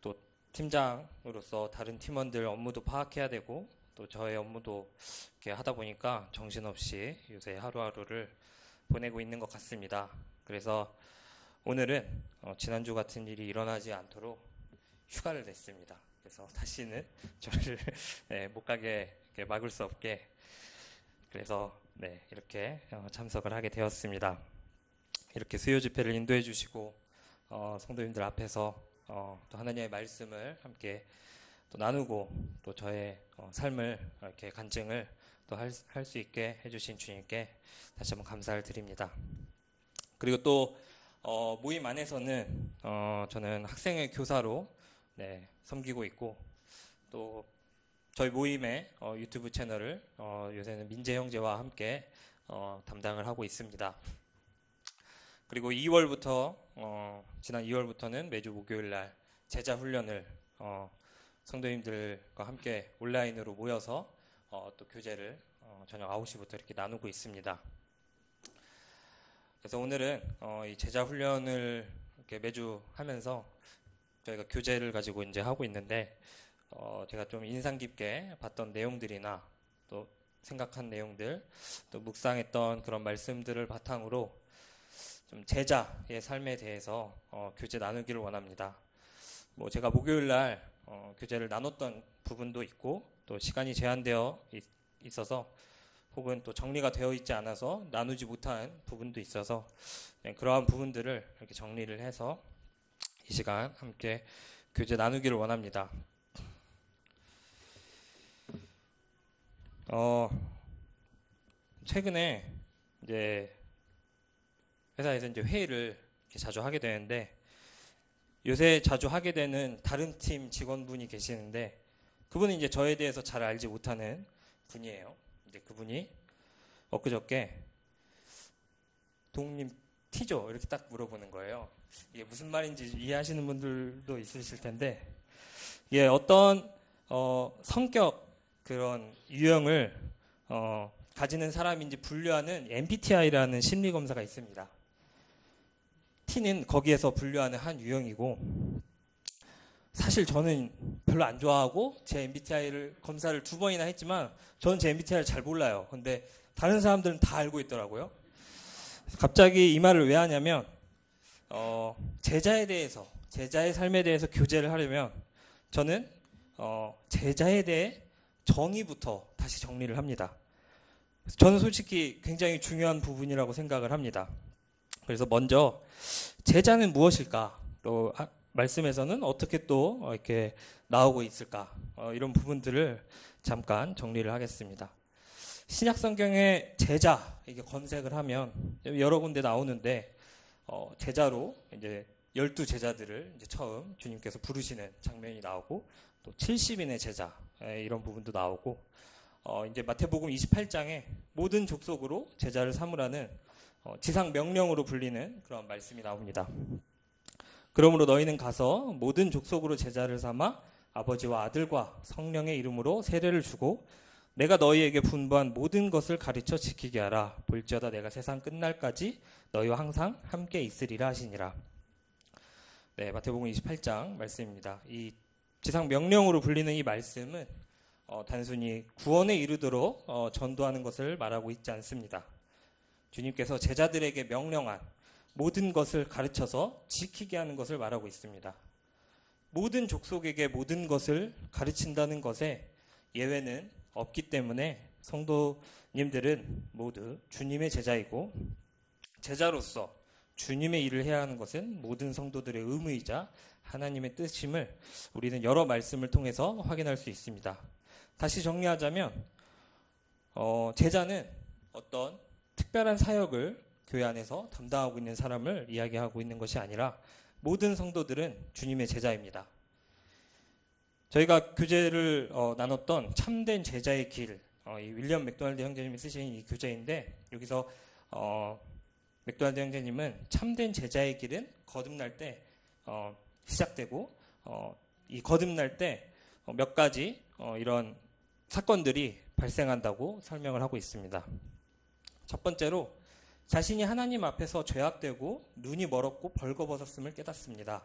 또 팀장으로서 다른 팀원들 업무도 파악해야 되고 또 저의 업무도 이렇게 하다 보니까 정신없이 요새 하루하루를 보내고 있는 것 같습니다. 그래서 오늘은 지난주 같은 일이 일어나지 않도록 휴가를 냈습니다. 그래서 다시는 저를 못 가게 막을 수 없게 그래서 이렇게 참석을 하게 되었습니다. 이렇게 수요 집회를 인도해 주시고 성도님들 앞에서 또 하나님의 말씀을 함께 또 나누고 또 저의 삶을 이렇게 간증을 또 할 수 있게 해주신 주님께 다시 한번 감사를 드립니다. 그리고 또 모임 안에서는 저는 학생의 교사로 섬기고 있고 또 저희 모임의 유튜브 채널을 요새는 민재 형제와 함께 담당을 하고 있습니다. 그리고 2월부터 지난 2월부터는 매주 목요일 날 제자 훈련을 성도님들과 함께 온라인으로 모여서 또 교제를 저녁 9시부터 이렇게 나누고 있습니다. 그래서 오늘은 이 제자 훈련을 이렇게 매주 하면서 저희가 교재를 가지고 이제 하고 있는데 제가 좀 인상 깊게 봤던 내용들이나 또 생각한 내용들 또 묵상했던 그런 말씀들을 바탕으로 좀 제자의 삶에 대해서 교재 나누기를 원합니다. 제가 목요일 날 교재를 나눴던 부분도 있고 또 시간이 제한되어 있어서 혹은 또 정리가 되어 있지 않아서 나누지 못한 부분도 있어서 그러한 부분들을 이렇게 정리를 해서 이 시간 함께 교재 나누기를 원합니다. 최근에 이제 회사에서 이제 회의를 이렇게 자주 하게 되는데 요새 자주 하게 되는 다른 팀 직원분이 계시는데 그분은 이제 저에 대해서 잘 알지 못하는 분이에요. 이제 그분이 엊그저께 동님 티죠? 이렇게 딱 물어보는 거예요. 이게 무슨 말인지 이해하시는 분들도 있으실 텐데 이게 어떤 성격 그런 유형을 가지는 사람인지 분류하는 MBTI라는 심리 검사가 있습니다. T는 거기에서 분류하는 한 유형이고 사실 저는 별로 안 좋아하고 제 MBTI를 검사를 2번이나 했지만 저는 제 MBTI를 잘 몰라요. 근데 다른 사람들은 다 알고 있더라고요. 갑자기 이 말을 왜 하냐면 제자의 삶에 대해서 교제를 하려면 저는 제자에 대해 정의부터 다시 정리를 합니다. 저는 솔직히 굉장히 중요한 부분이라고 생각을 합니다. 그래서 먼저 제자는 무엇일까? 또 말씀에서는 어떻게 또 이렇게 나오고 있을까? 이런 부분들을 잠깐 정리를 하겠습니다. 신약 성경에 제자 이게 검색을 하면 여러 군데 나오는데 제자로 이제 12제자들을 이제 처음 주님께서 부르시는 장면이 나오고 또 70인의 제자 이런 부분도 나오고 이제 마태복음 28장에 모든 족속으로 제자를 삼으라는 지상 명령으로 불리는 그런 말씀이 나옵니다. 그러므로 너희는 가서 모든 족속으로 제자를 삼아 아버지와 아들과 성령의 이름으로 세례를 주고 내가 너희에게 분부한 모든 것을 가르쳐 지키게 하라. 볼지어다 내가 세상 끝날까지 너희와 항상 함께 있으리라 하시니라. 네, 마태복음 28장 말씀입니다. 이 지상 명령으로 불리는 이 말씀은 단순히 구원에 이르도록 전도하는 것을 말하고 있지 않습니다. 주님께서 제자들에게 명령한 모든 것을 가르쳐서 지키게 하는 것을 말하고 있습니다. 모든 족속에게 모든 것을 가르친다는 것에 예외는 없기 때문에 성도님들은 모두 주님의 제자이고 제자로서 주님의 일을 해야 하는 것은 모든 성도들의 의무이자 하나님의 뜻임을 우리는 여러 말씀을 통해서 확인할 수 있습니다. 다시 정리하자면 제자는 어떤 특별한 사역을 교회 안에서 담당하고 있는 사람을 이야기하고 있는 것이 아니라 모든 성도들은 주님의 제자입니다. 저희가 교재를 나눴던 참된 제자의 길, 이 윌리엄 맥도날드 형제님이 쓰신 이 교재인데 여기서 맥도날드 형제님은 참된 제자의 길은 거듭날 때 시작되고 이 거듭날 때 몇 가지 이런 사건들이 발생한다고 설명을 하고 있습니다. 첫 번째로 자신이 하나님 앞에서 죄악되고 눈이 멀었고 벌거벗었음을 깨닫습니다.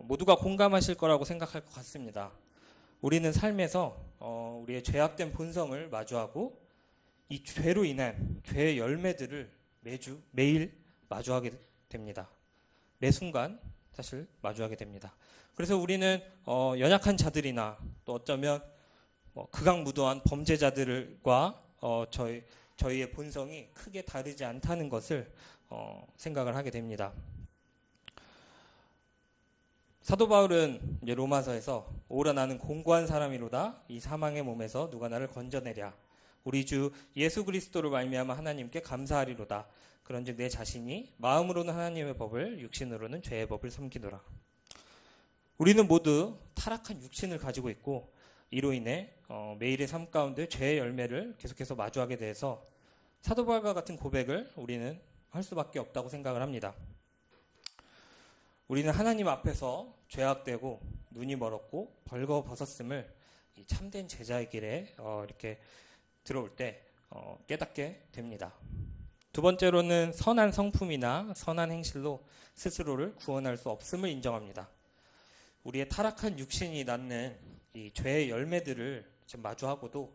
모두가 공감하실 거라고 생각할 것 같습니다. 우리는 삶에서 우리의 죄악된 본성을 마주하고 이 죄로 인한 죄의 열매들을 매일 마주하게 됩니다. 매 순간 사실 마주하게 됩니다. 그래서 우리는 연약한 자들이나 또 어쩌면 극악무도한 범죄자들과 저희의 본성이 크게 다르지 않다는 것을 생각을 하게 됩니다. 사도 바울은 이제 로마서에서 오라 나는 공고한 사람이로다 이 사망의 몸에서 누가 나를 건져내랴 우리 주 예수 그리스도를 말미암아 하나님께 감사하리로다 그런즉 내 자신이 마음으로는 하나님의 법을 육신으로는 죄의 법을 섬기노라. 우리는 모두 타락한 육신을 가지고 있고 이로 인해 매일의 삶 가운데 죄의 열매를 계속해서 마주하게 돼서 사도 바울과 같은 고백을 우리는 할 수밖에 없다고 생각을 합니다. 우리는 하나님 앞에서 죄악되고 눈이 멀었고 벌거벗었음을 이 참된 제자의 길에 이렇게 들어올 때 깨닫게 됩니다. 두 번째로는 선한 성품이나 선한 행실로 스스로를 구원할 수 없음을 인정합니다. 우리의 타락한 육신이 낳는 이 죄의 열매들을 지금 마주하고도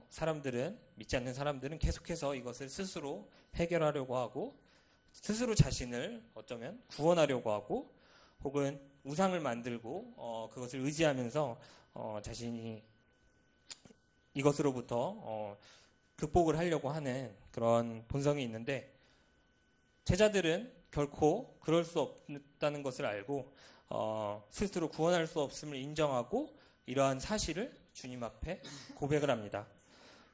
사람들은 믿지 않는 사람들은 계속해서 이것을 스스로 해결하려고 하고 스스로 자신을 어쩌면 구원하려고 하고 혹은 우상을 만들고 그것을 의지하면서 자신이 이것으로부터 극복을 하려고 하는 그런 본성이 있는데 제자들은 결코 그럴 수 없다는 것을 알고 스스로 구원할 수 없음을 인정하고 이러한 사실을 주님 앞에 고백을 합니다.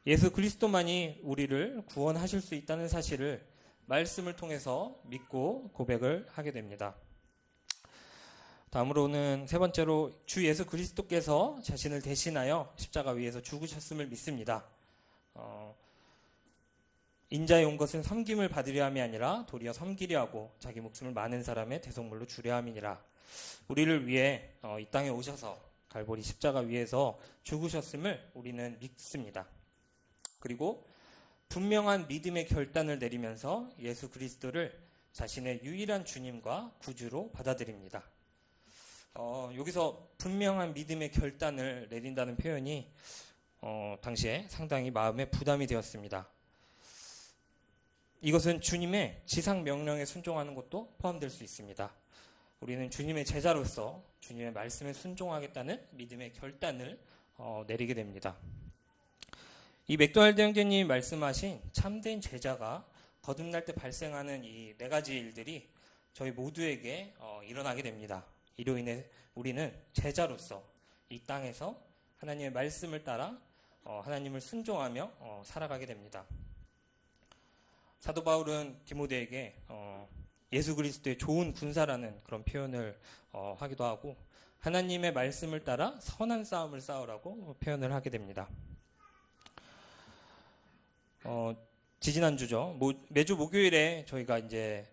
예수 그리스도만이 우리를 구원하실 수 있다는 사실을 말씀을 통해서 믿고 고백을 하게 됩니다. 다음으로는 세 번째로 주 예수 그리스도께서 자신을 대신하여 십자가 위에서 죽으셨음을 믿습니다. 인자에 온 것은 섬김을 받으려 함이 아니라 도리어 섬기려 하고 자기 목숨을 많은 사람의 대속물로 주려 함이니라. 우리를 위해 이 땅에 오셔서 갈보리 십자가 위에서 죽으셨음을 우리는 믿습니다. 그리고 분명한 믿음의 결단을 내리면서 예수 그리스도를 자신의 유일한 주님과 구주로 받아들입니다. 여기서 분명한 믿음의 결단을 내린다는 표현이 당시에 상당히 마음에 부담이 되었습니다. 이것은 주님의 지상 명령에 순종하는 것도 포함될 수 있습니다. 우리는 주님의 제자로서 주님의 말씀에 순종하겠다는 믿음의 결단을 내리게 됩니다. 이 맥도날드 형제님이 말씀하신 참된 제자가 거듭날 때 발생하는 이 네 가지 일들이 저희 모두에게 일어나게 됩니다. 이로 인해 우리는 제자로서 이 땅에서 하나님의 말씀을 따라 하나님을 순종하며 살아가게 됩니다. 사도 바울은 디모데에게 예수 그리스도의 좋은 군사라는 그런 표현을 하기도 하고 하나님의 말씀을 따라 선한 싸움을 싸우라고 표현을 하게 됩니다. 지지난주죠. 매주 목요일에 저희가 이제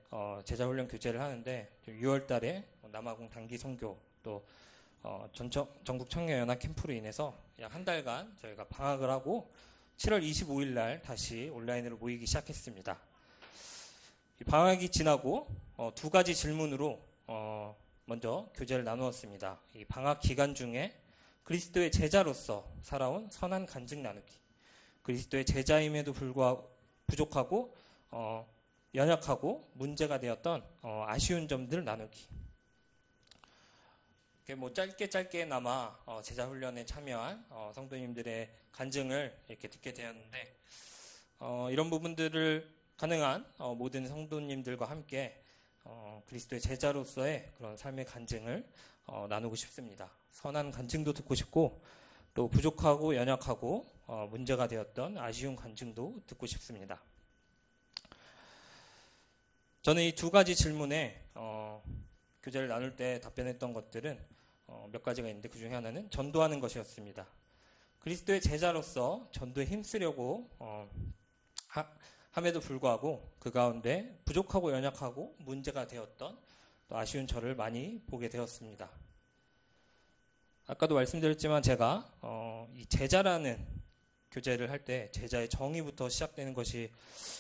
제자훈련 교제를 하는데 6월 달에 남아공 단기 선교 또 전국 청년연합 캠프로 인해서 약 한 달간 저희가 방학을 하고 7월 25일 날 다시 온라인으로 모이기 시작했습니다. 이 방학이 지나고 두 가지 질문으로 먼저 교제를 나누었습니다. 이 방학 기간 중에 그리스도의 제자로서 살아온 선한 간증 나누기, 그리스도의 제자임에도 불구하고 부족하고 연약하고 문제가 되었던 아쉬운 점들 나누기. 뭐 짧게나마 제자 훈련에 참여한 성도님들의 간증을 이렇게 듣게 되었는데 이런 부분들을 가능한 모든 성도님들과 함께 그리스도의 제자로서의 그런 삶의 간증을 나누고 싶습니다. 선한 간증도 듣고 싶고 또 부족하고 연약하고 문제가 되었던 아쉬운 간증도 듣고 싶습니다. 저는 이 두 가지 질문에 교제를 나눌 때 답변했던 것들은 몇 가지가 있는데 그 중에 하나는 전도하는 것이었습니다. 그리스도의 제자로서 전도에 힘쓰려고 함에도 불구하고 그 가운데 부족하고 연약하고 문제가 되었던 또 아쉬운 저를 많이 보게 되었습니다. 아까도 말씀드렸지만 제가 이 제자라는 교제를 할 때 제자의 정의부터 시작되는 것이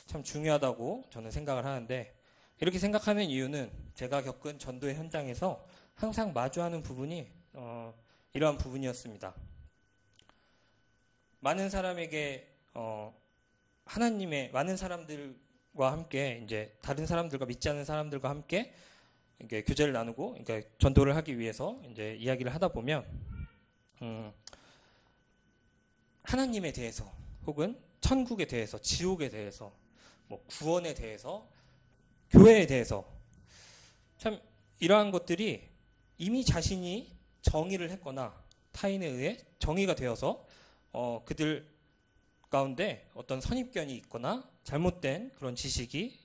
참 중요하다고 저는 생각을 하는데, 이렇게 생각하는 이유는 제가 겪은 전도의 현장에서 항상 마주하는 부분이 이러한 부분이었습니다. 많은 사람에게 많은 사람들과 함께 이제 다른 사람들과 믿지 않는 사람들과 함께 이렇게 교제를 나누고 그러니까 전도를 하기 위해서 이제 이야기를 하다 보면 하나님에 대해서 혹은 천국에 대해서 지옥에 대해서 뭐 구원에 대해서 교회에 대해서 참 이러한 것들이 이미 자신이 정의를 했거나 타인에 의해 정의가 되어서 그들 가운데 어떤 선입견이 있거나 잘못된 그런 지식이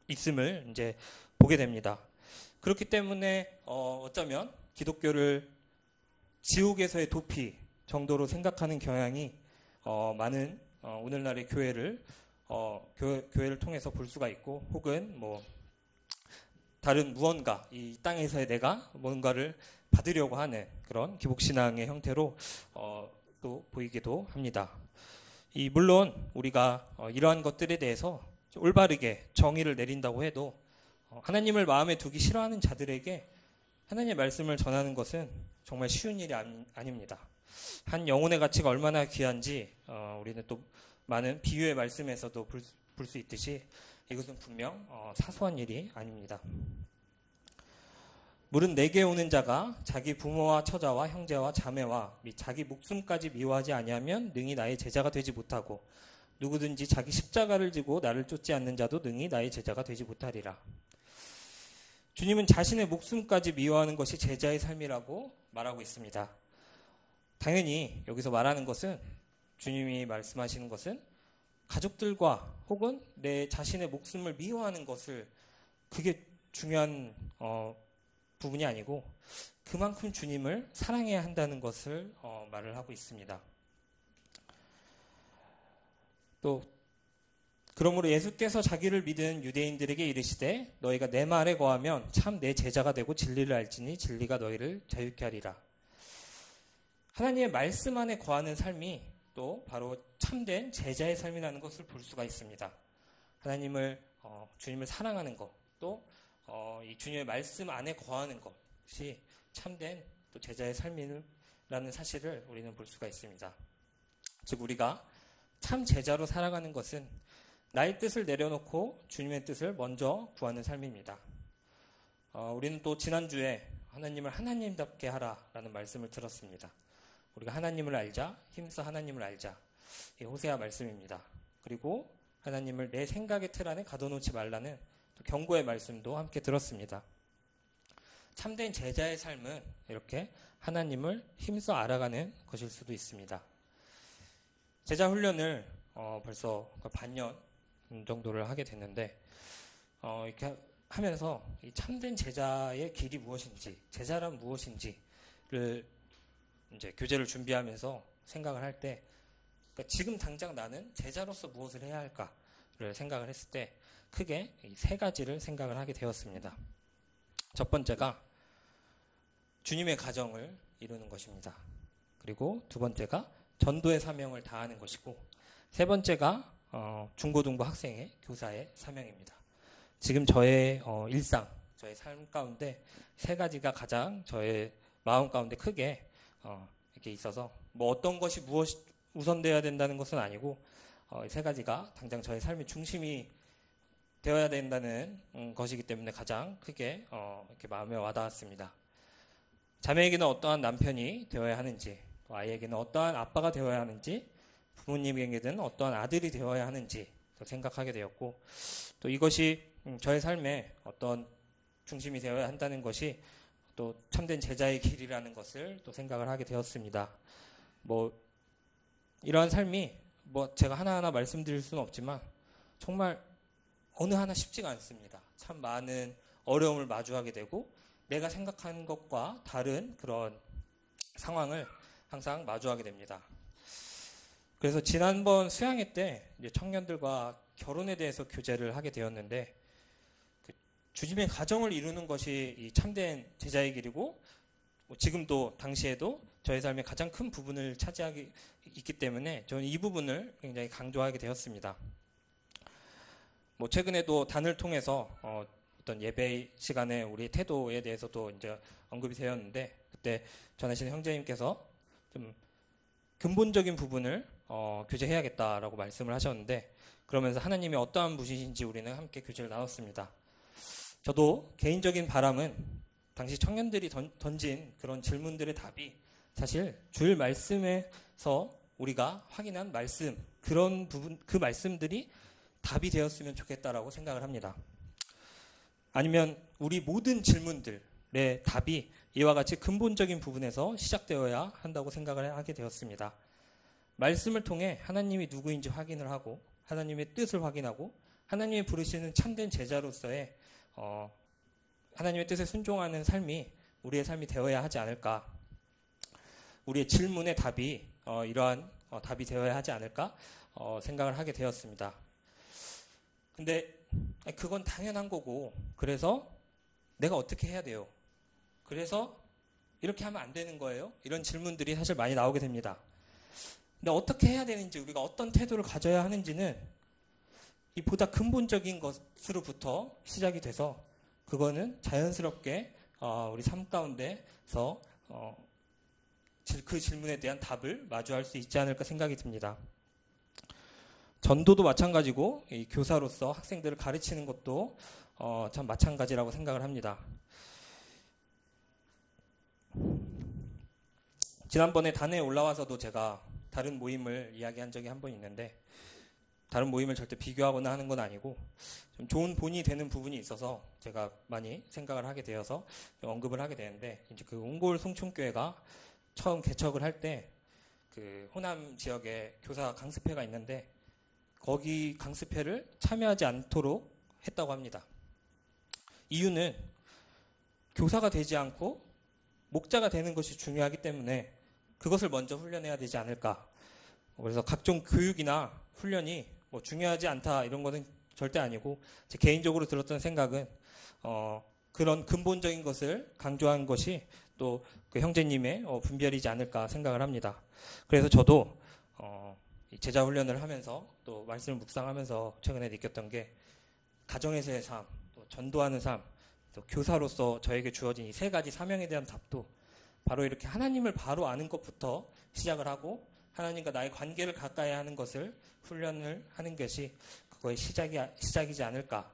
있음을 이제 보게 됩니다. 그렇기 때문에 어쩌면 기독교를 지옥에서의 도피 정도로 생각하는 경향이 많은 오늘날의 교회를 통해서 볼 수가 있고, 혹은 뭐 다른 무언가 이 땅에서의 내가 뭔가를 받으려고 하는 그런 기복신앙의 형태로 또 보이기도 합니다. 물론 우리가 이러한 것들에 대해서 올바르게 정의를 내린다고 해도 하나님을 마음에 두기 싫어하는 자들에게 하나님의 말씀을 전하는 것은 정말 쉬운 일이 아닙니다. 한 영혼의 가치가 얼마나 귀한지 우리는 또 많은 비유의 말씀에서도 볼 수 있듯이 이것은 분명 사소한 일이 아닙니다. 물은 내게 오는 자가 자기 부모와 처자와 형제와 자매와 및 자기 목숨까지 미워하지 아니하면 능히 나의 제자가 되지 못하고, 누구든지 자기 십자가를 지고 나를 쫓지 않는 자도 능히 나의 제자가 되지 못하리라. 주님은 자신의 목숨까지 미워하는 것이 제자의 삶이라고 말하고 있습니다. 당연히 여기서 말하는 것은, 주님이 말씀하시는 것은 가족들과 혹은 내 자신의 목숨을 미워하는 것을 그게 중요한 부분이 아니고 그만큼 주님을 사랑해야 한다는 것을 말을 하고 있습니다. 또 그러므로 예수께서 자기를 믿은 유대인들에게 이르시되 너희가 내 말에 거하면 참 내 제자가 되고 진리를 알지니 진리가 너희를 자유케 하리라. 하나님의 말씀 안에 거하는 삶이 또 바로 참된 제자의 삶이라는 것을 볼 수가 있습니다. 주님을 사랑하는 것, 또 이 주님의 말씀 안에 거하는 것이 참된 또 제자의 삶이라는 사실을 우리는 볼 수가 있습니다. 즉 우리가 참 제자로 살아가는 것은 나의 뜻을 내려놓고 주님의 뜻을 먼저 구하는 삶입니다. 우리는 또 지난주에 하나님을 하나님답게 하라라는 말씀을 들었습니다. 우리가 하나님을 알자, 힘써 하나님을 알자. 이 호세아 말씀입니다. 그리고 하나님을 내 생각의 틀 안에 가둬놓지 말라는 또 경고의 말씀도 함께 들었습니다. 참된 제자의 삶은 이렇게 하나님을 힘써 알아가는 것일 수도 있습니다. 제자 훈련을 벌써 반년 정도를 하게 됐는데 이렇게 하면서 이 참된 제자의 길이 무엇인지, 제자란 무엇인지를 이제 교제를 준비하면서 생각을 할 때, 그러니까 지금 당장 나는 제자로서 무엇을 해야 할까? 생각을 했을 때 크게 이 세 가지를 생각을 하게 되었습니다. 첫 번째가 주님의 가정을 이루는 것입니다. 그리고 두 번째가 전도의 사명을 다하는 것이고, 세 번째가 중고등부 학생의 교사의 사명입니다. 지금 저의 일상, 저의 삶 가운데 세 가지가 가장 저의 마음 가운데 크게 이렇게 있어서, 뭐 어떤 것이 무엇이 우선되어야 된다는 것은 아니고 세 가지가 당장 저의 삶의 중심이 되어야 된다는 것이기 때문에 가장 크게 이렇게 마음에 와닿았습니다. 자매에게는 어떠한 남편이 되어야 하는지, 또 아이에게는 어떠한 아빠가 되어야 하는지, 부모님에게는 어떠한 아들이 되어야 하는지 또 생각하게 되었고, 또 이것이 저의 삶에 어떤 중심이 되어야 한다는 것이 또 참된 제자의 길이라는 것을 또 생각을 하게 되었습니다. 뭐 이러한 삶이 뭐 제가 하나하나 말씀드릴 수는 없지만 정말 어느 하나 쉽지가 않습니다. 참 많은 어려움을 마주하게 되고 내가 생각하는 것과 다른 그런 상황을 항상 마주하게 됩니다. 그래서 지난번 수양회 때 이제 청년들과 결혼에 대해서 교제를 하게 되었는데, 주님의 가정을 이루는 것이 이 참된 제자의 길이고, 지금도 당시에도 저의 삶의 가장 큰 부분을 차지하기 있기 때문에 저는 이 부분을 굉장히 강조하게 되었습니다. 뭐 최근에도 단을 통해서 어떤 예배 시간에 우리 태도에 대해서도 이제 언급이 되었는데, 그때 전하신 형제님께서 좀 근본적인 부분을 교제해야겠다라고 말씀을 하셨는데, 그러면서 하나님이 어떠한 분이신지 우리는 함께 교제를 나눴습니다. 저도 개인적인 바람은 당시 청년들이 던진 그런 질문들의 답이 사실 주일 말씀에서 우리가 확인한 말씀, 그런 부분, 그 말씀들이 답이 되었으면 좋겠다라고 생각을 합니다. 아니면 우리 모든 질문들의 답이 이와 같이 근본적인 부분에서 시작되어야 한다고 생각을 하게 되었습니다. 말씀을 통해 하나님이 누구인지 확인을 하고, 하나님의 뜻을 확인하고, 하나님이 부르시는 참된 제자로서의 하나님의 뜻에 순종하는 삶이 우리의 삶이 되어야 하지 않을까, 우리의 질문의 답이 이러한 답이 되어야 하지 않을까 생각을 하게 되었습니다. 근데 그건 당연한 거고, 그래서 내가 어떻게 해야 돼요? 그래서 이렇게 하면 안 되는 거예요? 이런 질문들이 사실 많이 나오게 됩니다. 근데 어떻게 해야 되는지, 우리가 어떤 태도를 가져야 하는지는 이 보다 근본적인 것으로부터 시작이 돼서, 그거는 자연스럽게 우리 삶 가운데서 그 질문에 대한 답을 마주할 수 있지 않을까 생각이 듭니다. 전도도 마찬가지고, 이 교사로서 학생들을 가르치는 것도 참 마찬가지라고 생각을 합니다. 지난번에 단에 올라와서도 제가 다른 모임을 이야기한 적이 한 번 있는데, 다른 모임을 절대 비교하거나 하는 건 아니고 좀 좋은 본이 되는 부분이 있어서 제가 많이 생각을 하게 되어서 언급을 하게 되는데, 이제 그 옹골 송촌교회가 처음 개척을 할 때 그 호남 지역에 교사 강습회가 있는데, 거기 강습회를 참여하지 않도록 했다고 합니다. 이유는 교사가 되지 않고 목자가 되는 것이 중요하기 때문에 그것을 먼저 훈련해야 되지 않을까. 그래서 각종 교육이나 훈련이 뭐 중요하지 않다 이런 것은 절대 아니고, 제 개인적으로 들었던 생각은 그런 근본적인 것을 강조한 것이 또 그 형제님의 분별이지 않을까 생각을 합니다. 그래서 저도 제자 훈련을 하면서 또 말씀을 묵상하면서 최근에 느꼈던 게, 가정에서의 삶, 또 전도하는 삶, 또 교사로서 저에게 주어진 이 세 가지 사명에 대한 답도 바로 이렇게 하나님을 바로 아는 것부터 시작을 하고, 하나님과 나의 관계를 가까이 하는 것을 훈련을 하는 것이 그거의 시작이지 않을까.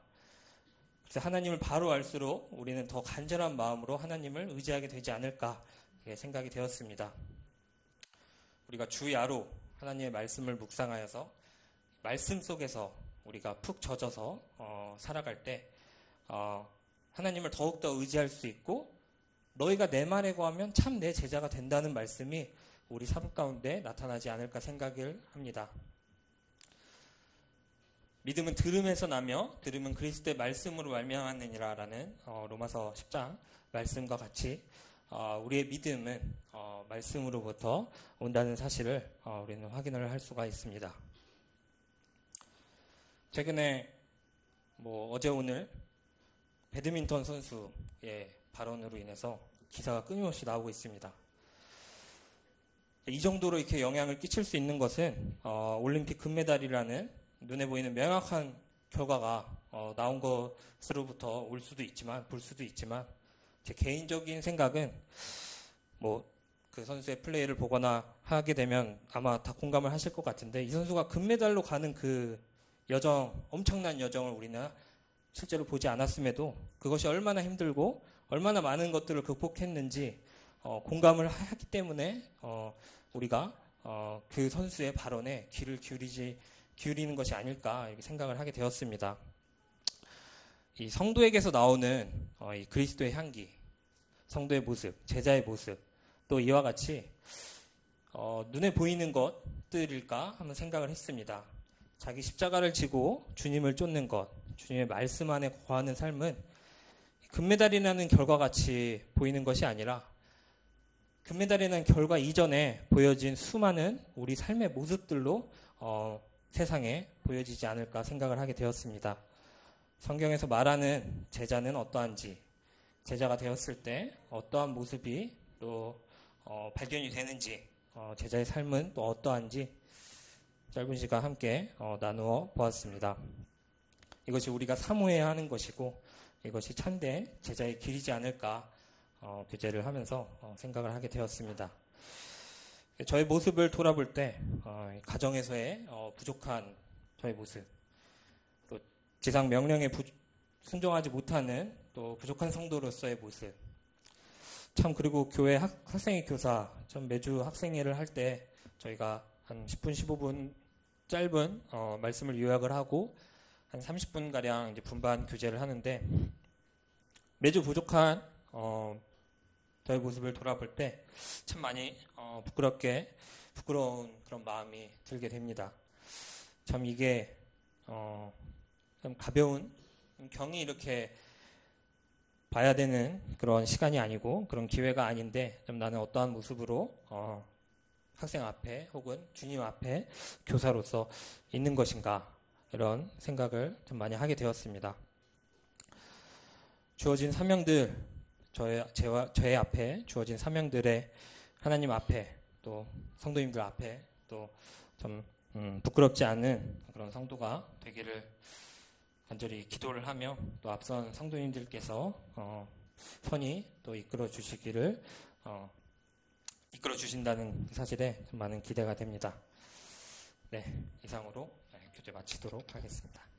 그래서 하나님을 바로 알수록 우리는 더 간절한 마음으로 하나님을 의지하게 되지 않을까 생각이 되었습니다. 우리가 주야로 하나님의 말씀을 묵상하여서 말씀 속에서 우리가 푹 젖어서 살아갈 때 하나님을 더욱더 의지할 수 있고, 너희가 내 말에 거하면 참 내 제자가 된다는 말씀이 우리 삶 가운데 나타나지 않을까 생각을 합니다. 믿음은 들음에서 나며 들음은 그리스도의 말씀으로 말미암았느니라 라는 로마서 10장 말씀과 같이 우리의 믿음은 말씀으로부터 온다는 사실을 우리는 확인을 할 수가 있습니다. 최근에 어제 오늘 배드민턴 선수의 발언으로 인해서 기사가 끊임없이 나오고 있습니다. 이 정도로 이렇게 영향을 끼칠 수 있는 것은 올림픽 금메달이라는 눈에 보이는 명확한 결과가 나온 것으로부터 볼 수도 있지만 제 개인적인 생각은 그 선수의 플레이를 보거나 하게 되면 아마 다 공감을 하실 것 같은데, 이 선수가 금메달로 가는 그 여정, 엄청난 여정을 우리는 실제로 보지 않았음에도 그것이 얼마나 힘들고 얼마나 많은 것들을 극복했는지 공감을 하기 때문에 우리가 그 선수의 발언에 귀를 기울이는 것이 아닐까 이렇게 생각을 하게 되었습니다. 이 성도에게서 나오는 이 그리스도의 향기, 성도의 모습, 제자의 모습, 또 이와 같이 눈에 보이는 것들일까 한번 생각을 했습니다. 자기 십자가를 지고 주님을 쫓는 것, 주님의 말씀 안에 거하는 삶은 금메달이라는 결과같이 보이는 것이 아니라 금메달이라는 결과 이전에 보여진 수많은 우리 삶의 모습들로 세상에 보여지지 않을까 생각을 하게 되었습니다. 성경에서 말하는 제자는 어떠한지, 제자가 되었을 때 어떠한 모습이 또 발견이 되는지, 제자의 삶은 또 어떠한지 짧은 시간 함께 나누어 보았습니다. 이것이 우리가 사모해야 하는 것이고 이것이 참된 제자의 길이지 않을까 교제를 하면서 생각을 하게 되었습니다. 저의 모습을 돌아볼 때 가정에서의 부족한 저의 모습, 또 지상 명령에 순종하지 못하는 또 부족한 성도로서의 모습, 참 그리고 교회 학생회 교사, 전 매주 학생회를 할 때 저희가 한 10분, 15분 짧은 말씀을 요약을 하고 한 30분가량 이제 분반 교제를 하는데, 매주 부족한 저의 모습을 돌아볼 때 참 많이 부끄러운 그런 마음이 들게 됩니다. 참 이게 좀 가벼운, 경이 이렇게 봐야 되는 그런 시간이 아니고 그런 기회가 아닌데, 좀 나는 어떠한 모습으로 학생 앞에 혹은 주님 앞에 교사로서 있는 것인가, 이런 생각을 좀 많이 하게 되었습니다. 주어진 사명들, 저의 앞에 주어진 사명들에 하나님 앞에 또 성도님들 앞에 또 좀 부끄럽지 않은 그런 성도가 되기를 간절히 기도를 하며, 또 앞선 성도님들께서 선히 또 이끌어 주신다는 사실에 좀 많은 기대가 됩니다. 네, 이상으로 교제 마치도록 하겠습니다.